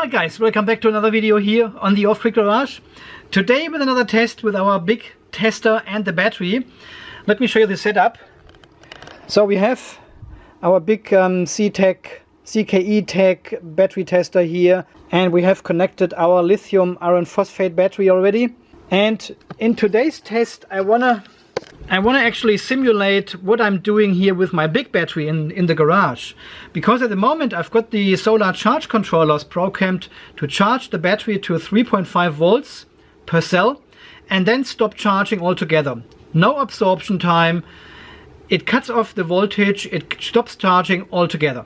Alright guys, welcome back to another video here on the Off-Grid Garage. Today with another test with our big tester and the battery. Let me show you the setup. So we have our big ZKE-Tech battery tester here, and we have connected our lithium iron phosphate battery already. And in today's test I wanna actually simulate what I'm doing here with my big battery in the garage. Because at the moment I've got the solar charge controllers programmed to charge the battery to 3.5 volts per cell and then stop charging altogether. No absorption time, it cuts off the voltage, it stops charging altogether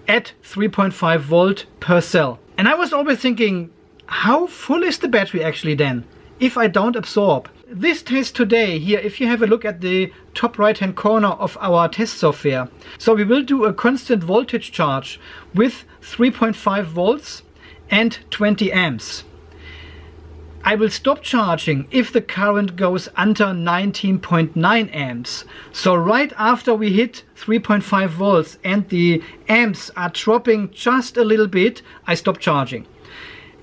at 3.5 volt per cell. And I was always thinking, how full is the battery actually then if I don't absorb? This test today here, if you have a look at the top right hand corner of our test software, so we will do a constant voltage charge with 3.5 volts and 20 amps. I will stop charging if the current goes under 19.9 amps. So right after we hit 3.5 volts and the amps are dropping just a little bit, I stop charging.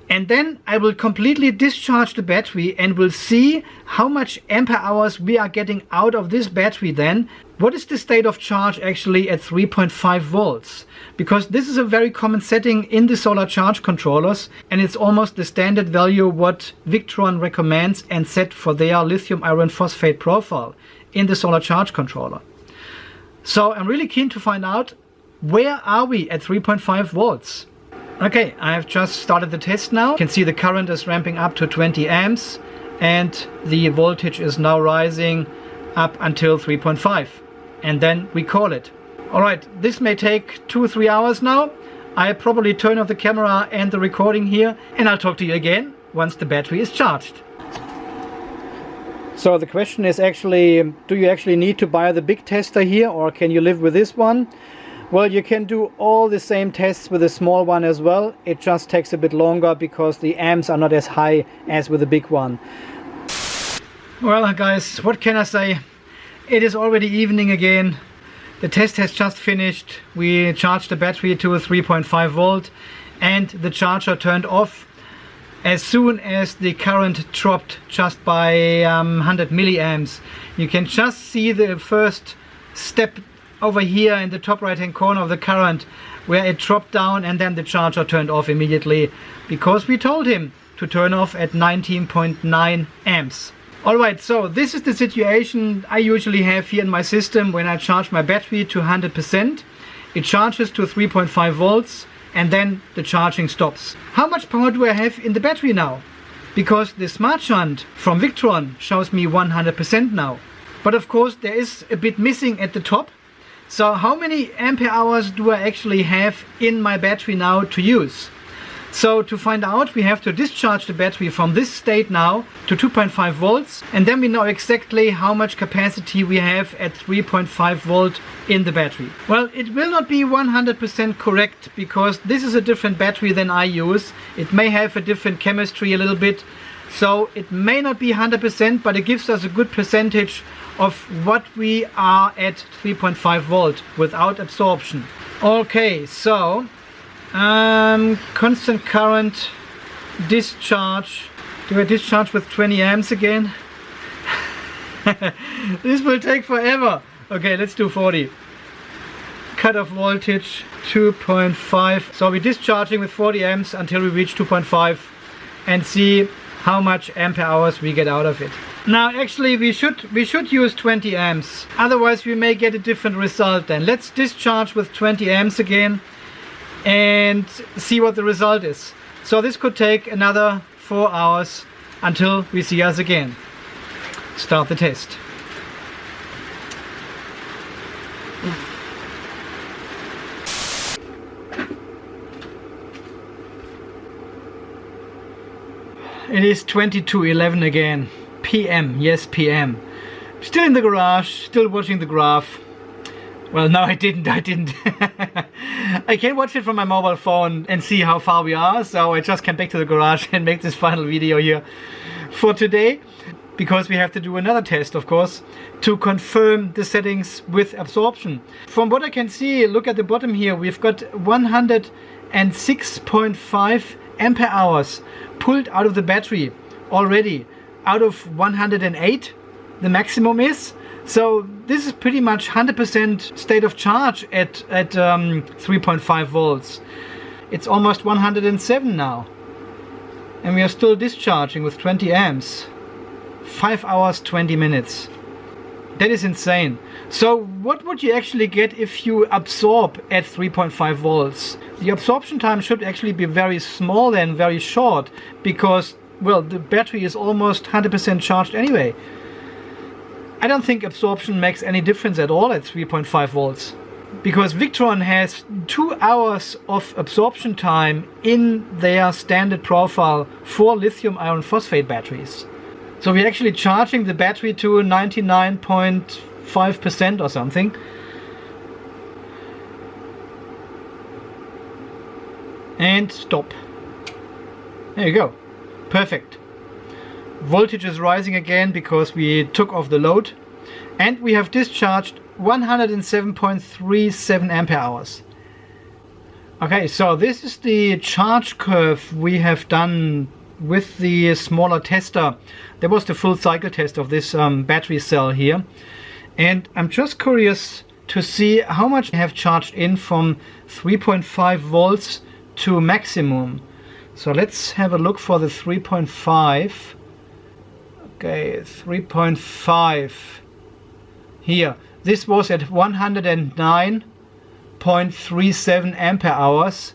And then I will completely discharge the battery and we'll see how much ampere hours we are getting out of this battery then. What is the state of charge actually at 3.5 volts? Because this is a very common setting in the solar charge controllers, and it's almost the standard value what Victron recommends and set for their lithium iron phosphate profile in the solar charge controller. So I'm really keen to find out, where are we at 3.5 volts? Okay, I have just started the test now. You can see the current is ramping up to 20 amps and the voltage is now rising up until 3.5, and then we call it. Alright, this may take 2 or 3 hours now. I'll probably turn off the camera and the recording here, and I'll talk to you again once the battery is charged. So the question is actually, do you actually need to buy the big tester here, or can you live with this one? Well, you can do all the same tests with a small one as well. It just takes a bit longer because the amps are not as high as with the big one. Well guys, what can I say? It is already evening again. The test has just finished. We charged the battery to a 3.5 volt and the charger turned off as soon as the current dropped just by 100 milliamps. You can just see the first step over here in the top right hand corner of the current, where it dropped down and then the charger turned off immediately because we told him to turn off at 19.9 amps. Alright, so this is the situation I usually have here in my system when I charge my battery to 100%. It charges to 3.5 volts and then the charging stops. How much power do I have in the battery now? Because the smart shunt from Victron shows me 100% now. But of course there is a bit missing at the top. So how many ampere hours do I actually have in my battery now to use? So to find out, we have to discharge the battery from this state now to 2.5 volts, and then we know exactly how much capacity we have at 3.5 volt in the battery. Well, it will not be 100% correct because this is a different battery than I use. It may have a different chemistry a little bit, so it may not be 100%, but it gives us a good percentage of what we are at 3.5 volt without absorption. Okay, so constant current discharge. Do I discharge with 20 amps again? This will take forever. Okay, let's do 40. Cutoff voltage 2.5. So we're discharging with 40 amps until we reach 2.5 and see how much ampere hours we get out of it. Now actually we should use 20 amps, otherwise we may get a different result then. Let's discharge with 20 amps again and see what the result is. So this could take another 4 hours until we see us again. Start the test. It is 22:11 again. PM, yes, PM. Still in the garage, still watching the graph. Well, no, I didn't. I can watch it from my mobile phone and see how far we are, so I just came back to the garage and make this final video here for today, because we have to do another test, of course, to confirm the settings with absorption. From what I can see, look at the bottom here, we've got 100 106.5 ampere hours pulled out of the battery already, out of 108 the maximum is. So this is pretty much 100% state of charge at 3.5 volts. It's almost 107 now, and we are still discharging with 20 amps. 5 hours 20 minutes. That is insane. So what would you actually get if you absorb at 3.5 volts? The absorption time should actually be very small and very short, because, well, the battery is almost 100% charged anyway. I don't think absorption makes any difference at all at 3.5 volts, because Victron has 2 hours of absorption time in their standard profile for lithium iron phosphate batteries. So we're actually charging the battery to 99.5% or something. And stop. There you go. Perfect. Voltage is rising again because we took off the load. And we have discharged 107.37 ampere hours. Okay, so this is the charge curve we have done with the smaller tester. There was the full cycle test of this battery cell here, and I'm just curious to see how much I have charged in from 3.5 volts to maximum. So let's have a look for the 3.5. Okay, 3.5 here. This was at 109.37 ampere hours,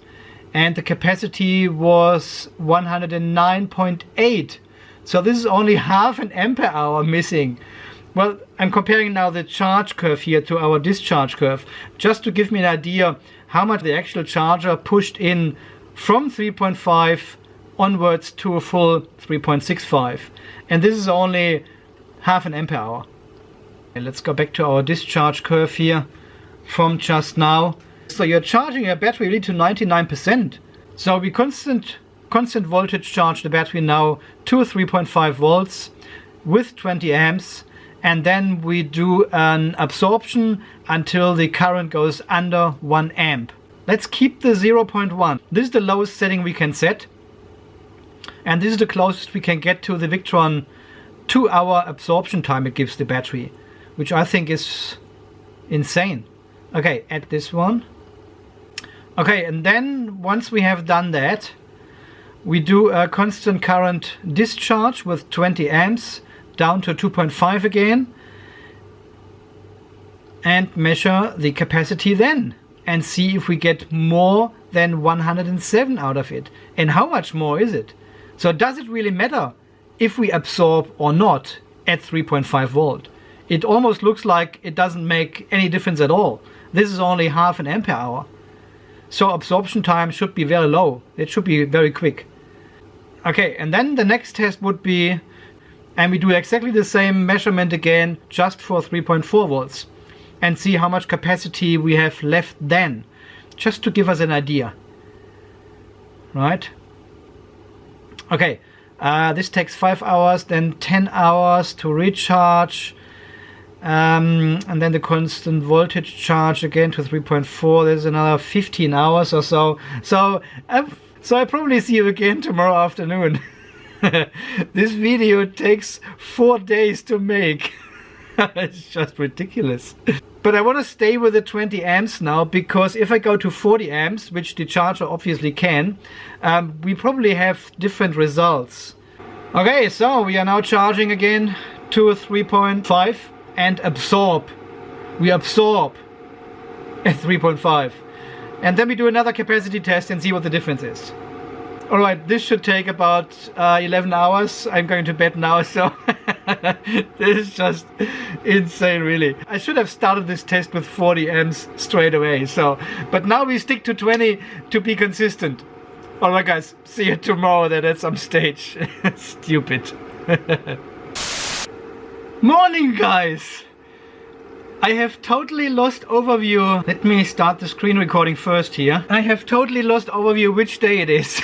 and the capacity was 109.8. So this is only half an ampere hour missing. Well, I'm comparing now the charge curve here to our discharge curve, just to give me an idea how much the actual charger pushed in from 3.5 onwards to a full 3.65. And this is only half an ampere hour. And let's go back to our discharge curve here from just now. So you're charging your battery really to 99%. So we constant voltage charge the battery now to 3.5 volts with 20 amps, and then we do an absorption until the current goes under 1 amp. Let's keep the 0.1. This is the lowest setting we can set, and this is the closest we can get to the Victron 2-hour absorption time it gives the battery, which I think is insane. Okay, add this one. Okay, and then once we have done that, we do a constant current discharge with 20 amps down to 2.5 again, and measure the capacity then and see if we get more than 107 out of it, and how much more is it. So does it really matter if we absorb or not at 3.5 volt? It almost looks like it doesn't make any difference at all. This is only half an ampere hour. So absorption time should be very low. It should be very quick. Okay, and then the next test would be, and we do exactly the same measurement again, just for 3.4 volts, and see how much capacity we have left then, just to give us an idea. Right? Okay, this takes 5 hours, then 10 hours to recharge. And then the constant voltage charge again to 3.4. There's another 15 hours or so. So I probably see you again tomorrow afternoon. This video takes 4 days to make. It's just ridiculous. But I want to stay with the 20 amps now, because if I go to 40 amps, which the charger obviously can, we probably have different results. Okay, so we are now charging again to 3.5. and absorb. We absorb at 3.5. And then we do another capacity test and see what the difference is. Alright, this should take about 11 hours. I'm going to bed now, so this is just insane, really. I should have started this test with 40 amps straight away. But now we stick to 20 to be consistent. Alright guys, see you tomorrow then at some stage. Stupid. Morning guys! I have totally lost overview. Let me start the screen recording first here. I have totally lost overview which day it is.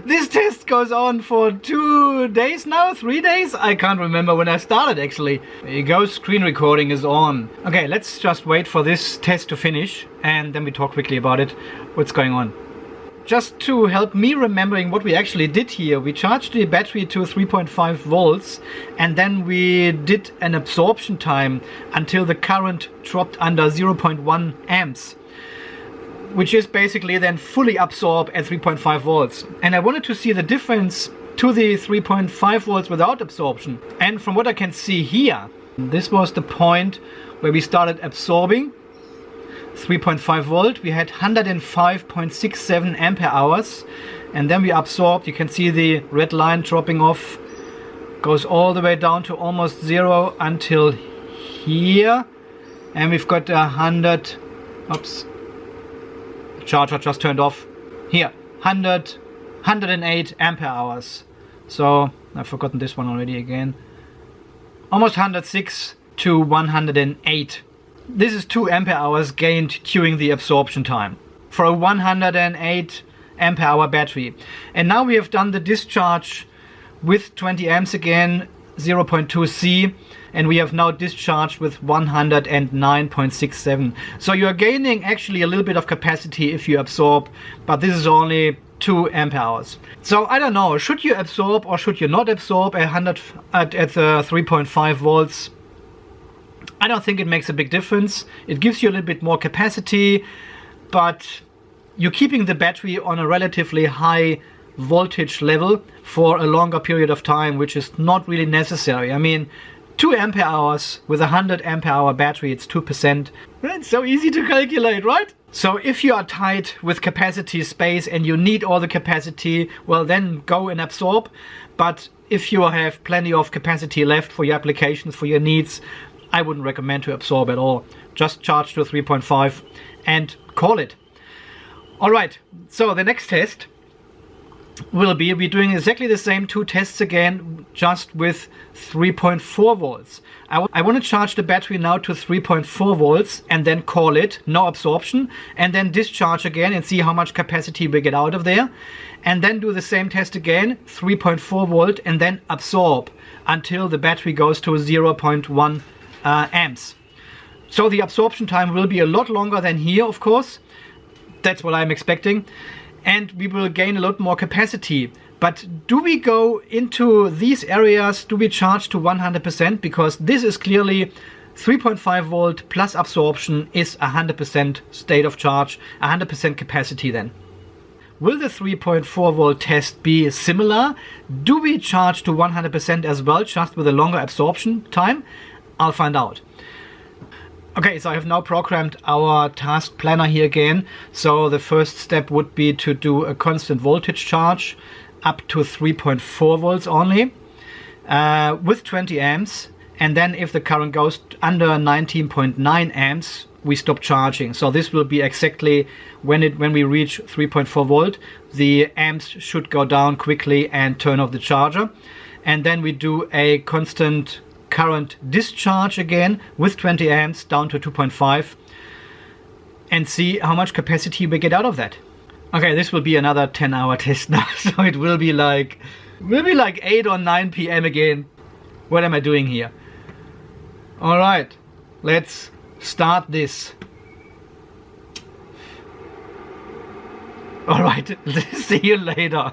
This test goes on for 2 days now, 3 days? I can't remember when I started actually. There you go, screen recording is on. Okay, let's just wait for this test to finish and then we talk quickly about it. What's going on? just to help me remembering what we actually did here, we charged the battery to 3.5 volts and then we did an absorption time until the current dropped under 0.1 amps, which is basically then fully absorbed at 3.5 volts. And I wanted to see the difference to the 3.5 volts without absorption. And from what I can see here, this was the point where we started absorbing 3.5 volt. We had 105.67 ampere hours, and then we absorbed. You can see the red line dropping off, goes all the way down to almost zero until here, and we've got 100. Oops, charger just turned off. Here, 108 ampere hours. So I've forgotten this one already again. Almost 106 to 108. This is 2 ampere hours gained during the absorption time for a 108 ampere hour battery. And now we have done the discharge with 20 amps again, 0.2 C, and we have now discharged with 109.67. So you are gaining actually a little bit of capacity if you absorb, but this is only 2 ampere hours. So I don't know, should you absorb or should you not absorb at 3.5 volts? I don't think it makes a big difference. It gives you a little bit more capacity, but you're keeping the battery on a relatively high voltage level for a longer period of time, which is not really necessary. I mean, 2 ampere hours with a 100 ampere hour battery, it's 2%. That's so easy to calculate, right? So if you are tight with capacity space and you need all the capacity, well then go and absorb. But if you have plenty of capacity left for your applications, for your needs, I wouldn't recommend to absorb at all. Just charge to 3.5 and call it. Alright, so the next test will be, we're doing exactly the same 2 tests again, just with 3.4 volts. I want to charge the battery now to 3.4 volts and then call it, no absorption, and then discharge again and see how much capacity we get out of there. And then do the same test again, 3.4 volt, and then absorb until the battery goes to 0.1 amps. So the absorption time will be a lot longer than here, of course. That's what I'm expecting. And we will gain a lot more capacity. But do we go into these areas, do we charge to 100%? Because this is clearly 3.5 volt plus absorption is 100% state of charge, 100% capacity then. Will the 3.4 volt test be similar? Do we charge to 100% as well, just with a longer absorption time? I'll find out. Okay, so I have now programmed our task planner here again. So the first step would be to do a constant voltage charge up to 3.4 volts only with 20 amps. And then if the current goes under 19.9 amps, we stop charging. So this will be exactly when we reach 3.4 volt, the amps should go down quickly and turn off the charger. And then we do a constant current discharge again with 20 amps down to 2.5 and see how much capacity we get out of that. Okay, this will be another 10-hour test now, so it will be like 8 or 9 p.m. again. What am I doing here? All right, let's start this. All right, see you later.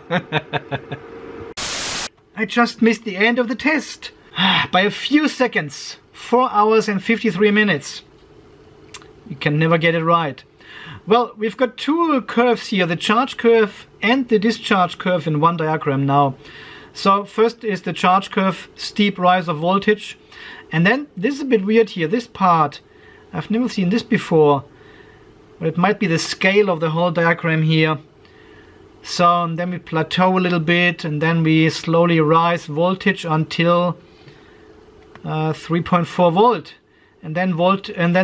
I just missed the end of the test by a few seconds. 4 hours and 53 minutes. You can never get it right. Well, we've got 2 curves here, the charge curve and the discharge curve in one diagram now. So first is the charge curve, steep rise of voltage. And then this is a bit weird here, this part. I've never seen this before. But it might be the scale of the whole diagram here. So and then we plateau a little bit and then we slowly rise voltage until 3.4 volt. And then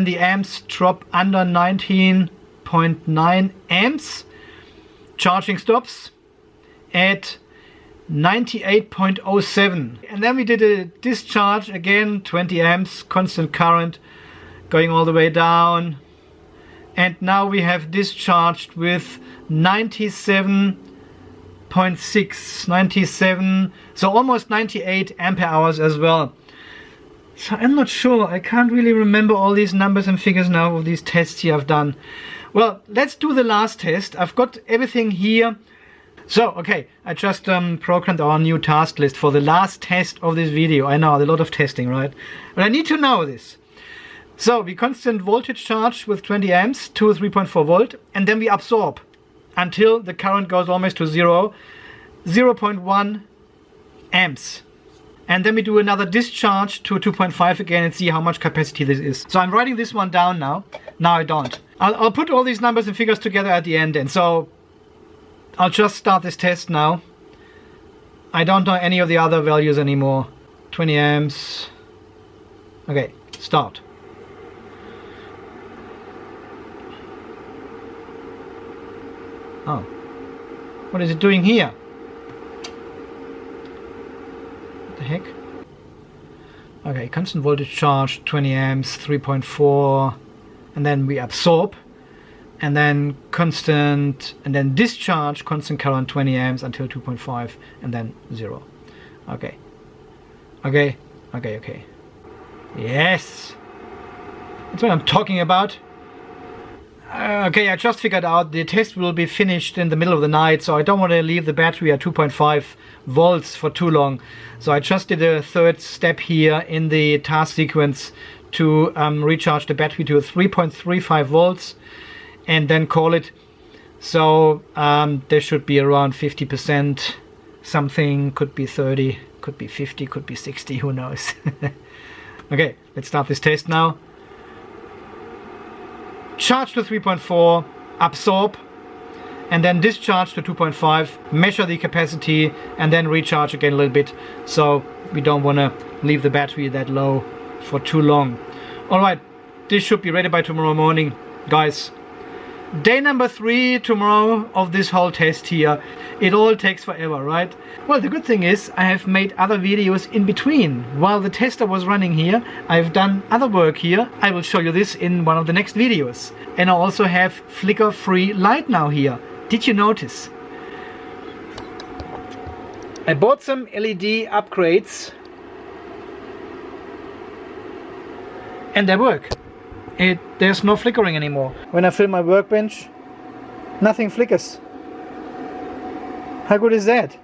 the amps drop under 19.9 amps. Charging stops at 98.07. And then we did a discharge again, 20 amps, constant current going all the way down. And now we have discharged with 97.6, 97, so almost 98 ampere hours as well. So I'm not sure, I can't really remember all these numbers and figures now of these tests here I've done. Well, let's do the last test. I've got everything here. So, okay, I just programmed our new task list for the last test of this video. I know, a lot of testing, right? But I need to know this. So, we constant voltage charge with 20 amps to 3.4 volt, and then we absorb until the current goes almost to 0.1 amps. And then we do another discharge to 2.5 again and see how much capacity this is. So I'm writing this one down now. Now I don't. I'll put all these numbers and figures together at the end. And so I'll just start this test now. I don't know any of the other values anymore. 20 amps. Okay, start. Oh, what is it doing here? What the heck? Okay, constant voltage charge, 20 amps, 3.4, and then we absorb, and then constant, and then discharge, constant current, 20 amps until 2.5, and then 0. Okay. Okay, okay, okay. Yes! That's what I'm talking about. Okay, I just figured out the test will be finished in the middle of the night, so I don't want to leave the battery at 2.5 volts for too long. So I just did a third step here in the task sequence to recharge the battery to 3.35 volts and then call it. So there should be around 50%, something, could be 30, could be 50, could be 60, who knows. Okay, let's start this test now. Charge to 3.4, absorb, and then discharge to 2.5, measure the capacity, and then recharge again a little bit. So we don't want to leave the battery that low for too long. Alright, this should be ready by tomorrow morning, guys. Day number 3 tomorrow of this whole test here. It all takes forever, right? Well, the good thing is I have made other videos in between. While the tester was running here, I've done other work here. I will show you this in one of the next videos. And I also have flicker-free light now here. Did you notice? I bought some LED upgrades. And they work. There's no flickering anymore. When I fill my workbench, nothing flickers. How good is that?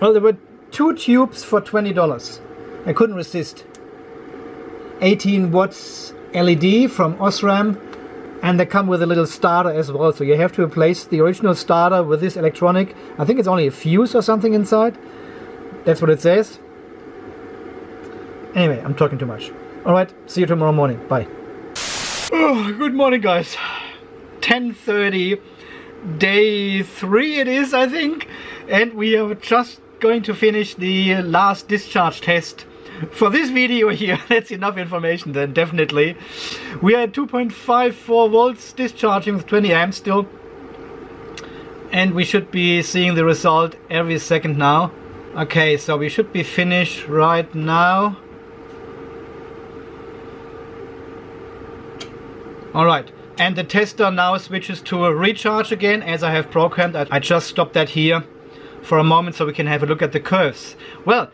Well, there were 2 tubes for $20. I couldn't resist. 18 watts LED from Osram, and they come with a little starter as well. So you have to replace the original starter with this electronic. I think it's only a fuse or something inside. That's what it says. Anyway, I'm talking too much. Alright, see you tomorrow morning. Bye. Oh, good morning, guys. 10:30, day 3 it is, I think. And we are just going to finish the last discharge test for this video here. That's enough information then, definitely. We are at 2.54 volts discharging with 20 amps still. And we should be seeing the result every second now. Okay, so we should be finished right now. Alright, and the tester now switches to a recharge again as I have programmed. I just stopped that here for a moment so we can have a look at the curves. Well,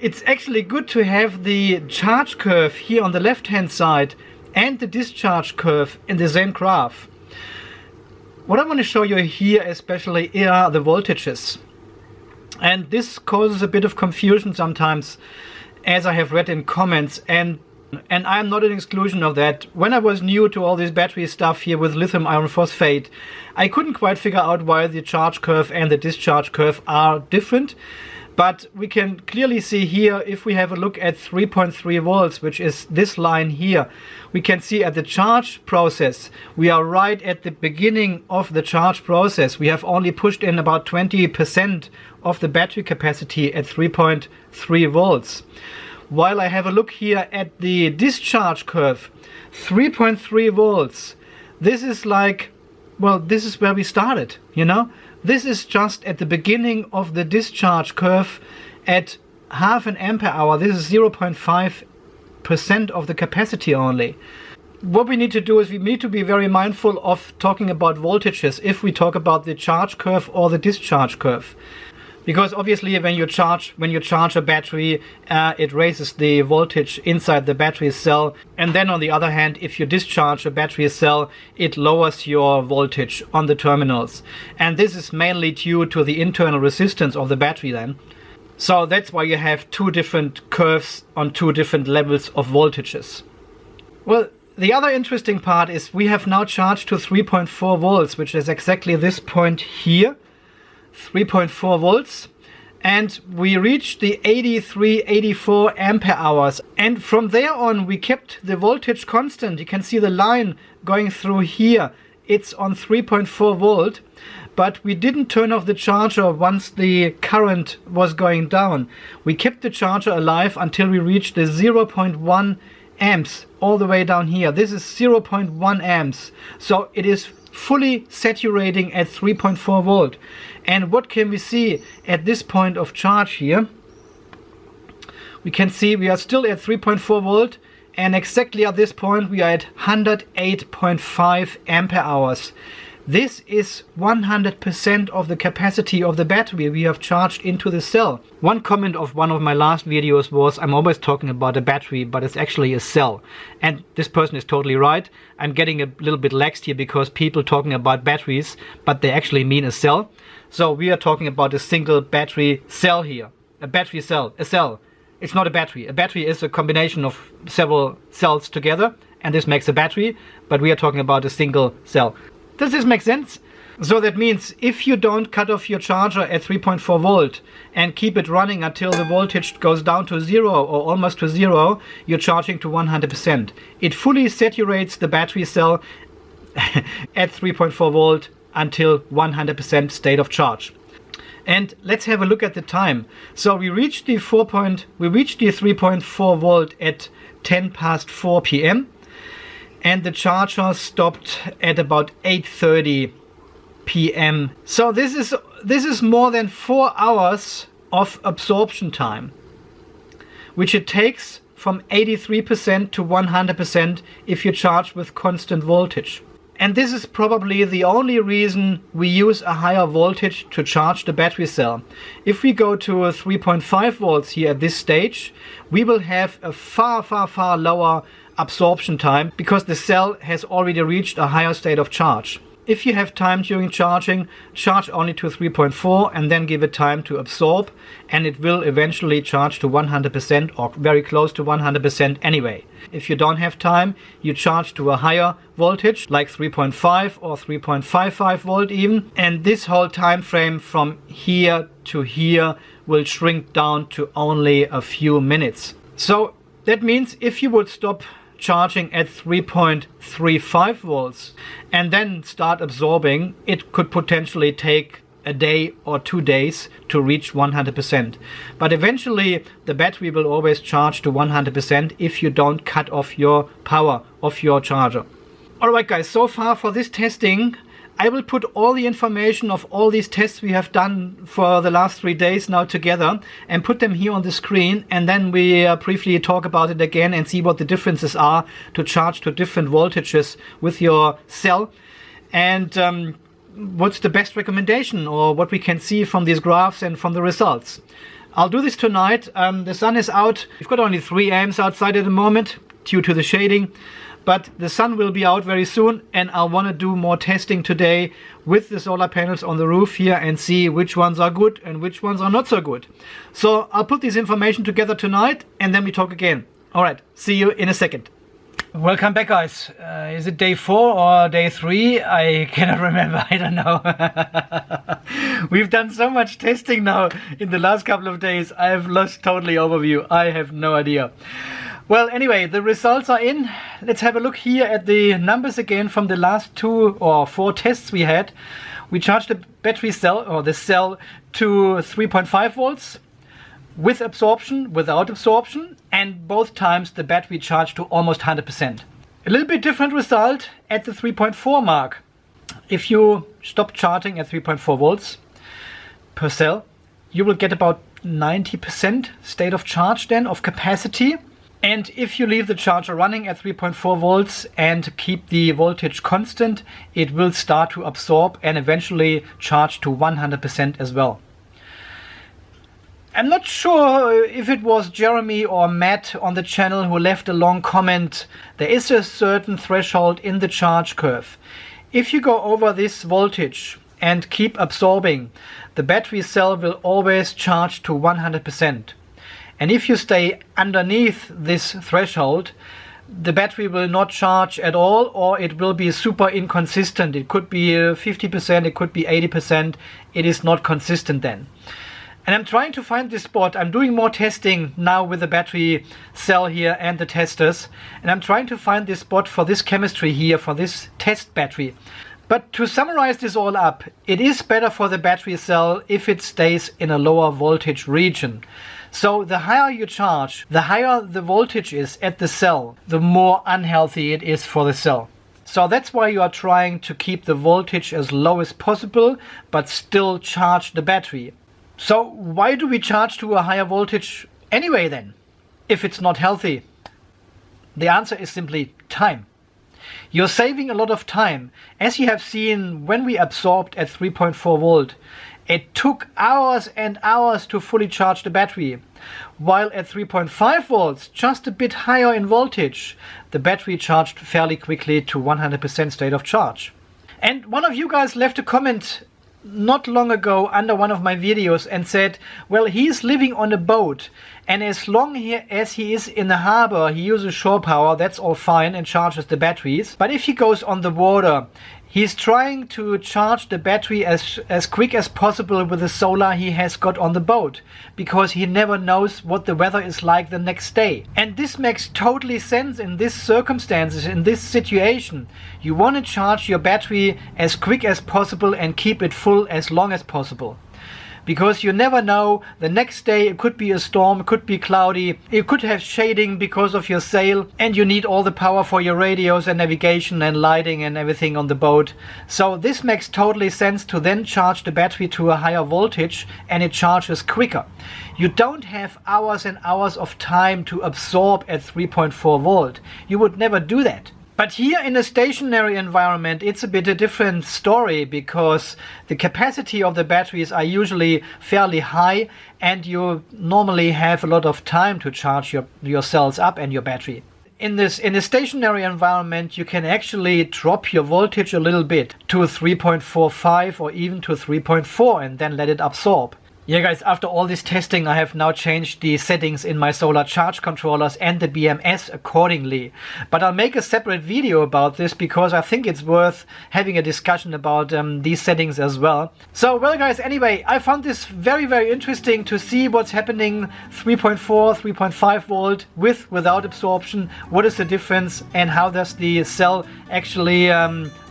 it's actually good to have the charge curve here on the left hand side and the discharge curve in the same graph. What I want to show you here especially are the voltages. And this causes a bit of confusion sometimes, as I have read in comments, and I am not an exclusion of that. When I was new to all this battery stuff here with lithium iron phosphate, I couldn't quite figure out why the charge curve and the discharge curve are different. But we can clearly see here, if we have a look at 3.3 volts, which is this line here, we can see at the charge process, we are right at the beginning of the charge process. We have only pushed in about 20% of the battery capacity at 3.3 volts. While I have a look here at the discharge curve, 3.3 volts, this is like, well, this is where we started, you know? This is just at the beginning of the discharge curve at half an ampere hour. This is 0.5% of the capacity only. What we need to do is we need to be very mindful of talking about voltages if we talk about the charge curve or the discharge curve. Because obviously when you charge a battery, it raises the voltage inside the battery cell, and then on the other hand, if you discharge a battery cell, it lowers your voltage on the terminals. And this is mainly due to the internal resistance of the battery then. So that's why you have two different curves on two different levels of voltages. Well, the other interesting part is we have now charged to 3.4 volts, which is exactly this point here. 3.4 volts, and we reached the 84 ampere hours, and from there on we kept the voltage constant. You can see the line going through here, it's on 3.4 volt, but we didn't turn off the charger once the current was going down. We kept the charger alive until we reached the 0.1 amps all the way down here. This is 0.1 amps, so it is fully saturating at 3.4 volt. And what can we see at this point of charge here? We can see we are still at 3.4 volt, and exactly at this point we are at 108.5 ampere hours. This is 100% of the capacity of the battery we have charged into the cell. One comment of one of my last videos was, I'm always talking about a battery, but it's actually a cell. And this person is totally right. I'm getting a little bit laxed here because people talking about batteries, but they actually mean a cell. So we are talking about a single battery cell here. A battery cell, a cell. It's not a battery. A battery is a combination of several cells together, and this makes a battery, but we are talking about a single cell. Does this make sense? So that means if you don't cut off your charger at 3.4 volt and keep it running until the voltage goes down to 0 or almost to 0, you're charging to 100%. It fully saturates the battery cell at 3.4 volt until 100% state of charge. And let's have a look at the time. So we reached the 3.4 volt at 10 past 4 p.m. and the charger stopped at about 8:30 p.m. So this is more than 4 hours of absorption time, which it takes from 83% to 100% if you charge with constant voltage. And this is probably the only reason we use a higher voltage to charge the battery cell. If we go to 3.5 volts here at this stage, we will have a far lower absorption time because the cell has already reached a higher state of charge. If you have time during charging, charge only to 3.4 and then give it time to absorb, and it will eventually charge to 100% or very close to 100% anyway. If you don't have time, you charge to a higher voltage like 3.5 or 3.55 volt even, and this whole time frame from here to here will shrink down to only a few minutes. So that means if you would stop charging at 3.35 volts and then start absorbing, it could potentially take a day or 2 days to reach 100%. But eventually the battery will always charge to 100% if you don't cut off your power of your charger. Alright guys, so far for this testing, I will put all the information of all these tests we have done for the last 3 days now together and put them here on the screen, and then we briefly talk about it again and see what the differences are to charge to different voltages with your cell, and what's the best recommendation or what we can see from these graphs and from the results. I'll do this tonight. The sun is out. We've got only 3 amps outside at the moment due to the shading. But the sun will be out very soon, and I want to do more testing today with the solar panels on the roof here and see which ones are good and which ones are not so good. So I'll put this information together tonight and then we talk again. Alright, see you in a second. Welcome back guys. Is it day 4 or day 3? I cannot remember, I don't know. We've done so much testing now in the last couple of days. I have lost totally overview. I have no idea. Well, anyway, the results are in. Let's have a look here at the numbers again from the last 2 or 4 tests we had. We charged the battery cell or the cell to 3.5 volts with absorption, without absorption, and both times the battery charged to almost 100%. A little bit different result at the 3.4 mark. If you stop charging at 3.4 volts per cell, you will get about 90% state of charge then of capacity. And if you leave the charger running at 3.4 volts and keep the voltage constant, it will start to absorb and eventually charge to 100% as well. I'm not sure if it was Jeremy or Matt on the channel who left a long comment. There is a certain threshold in the charge curve. If you go over this voltage and keep absorbing, the battery cell will always charge to 100%. And if you stay underneath this threshold, the battery will not charge at all, or it will be super inconsistent. It could be 50%, it could be 80%. It is not consistent then. And I'm trying to find this spot. I'm doing more testing now with the battery cell here and the testers. And I'm trying to find this spot for this chemistry here, for this test battery. But to summarize this all up, it is better for the battery cell if it stays in a lower voltage region. So the higher you charge, the higher the voltage is at the cell, the more unhealthy it is for the cell. So that's why you are trying to keep the voltage as low as possible, but still charge the battery. So why do we charge to a higher voltage anyway then, if it's not healthy? The answer is simply time. You're saving a lot of time. As you have seen when we absorbed at 3.4 volt, it took hours and hours to fully charge the battery. While at 3.5 volts, just a bit higher in voltage, the battery charged fairly quickly to 100% state of charge. And one of you guys left a comment not long ago under one of my videos and said, well, he's living on a boat, and as long as he is in the harbor, he uses shore power, that's all fine, and charges the batteries. But if he goes on the water, he's trying to charge the battery as quick as possible with the solar he has got on the boat, because he never knows what the weather is like the next day. And this makes totally sense in this circumstances, in this situation. You want to charge your battery as quick as possible and keep it full as long as possible. Because you never know, the next day it could be a storm, it could be cloudy, it could have shading because of your sail, and you need all the power for your radios and navigation and lighting and everything on the boat. So this makes totally sense to then charge the battery to a higher voltage, and it charges quicker. You don't have hours and hours of time to absorb at 3.4 volt. You would never do that. But here in a stationary environment, it's a bit a different story, because the capacity of the batteries are usually fairly high, and you normally have a lot of time to charge your cells up and your battery. In a stationary environment, you can actually drop your voltage a little bit to 3.45 or even to 3.4 and then let it absorb. Yeah guys, after all this testing, I have now changed the settings in my solar charge controllers and the BMS accordingly. But I'll make a separate video about this, because I think it's worth having a discussion about these settings as well. So, well guys, anyway, I found this very, very interesting to see what's happening 3.4, 3.5 volt without absorption. What is the difference, and how does the cell actually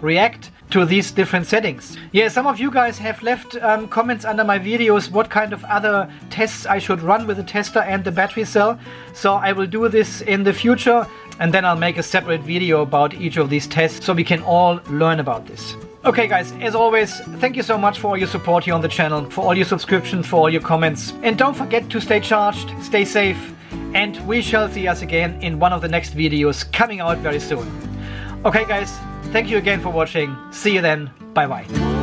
react to these different settings. Yeah, some of you guys have left comments under my videos what kind of other tests I should run with the tester and the battery cell. So I will do this in the future, and then I'll make a separate video about each of these tests so we can all learn about this. Okay guys, as always, thank you so much for all your support here on the channel, for all your subscriptions, for all your comments. And don't forget to stay charged, stay safe, and we shall see us again in one of the next videos coming out very soon. Okay guys, thank you again for watching. See you then. Bye bye.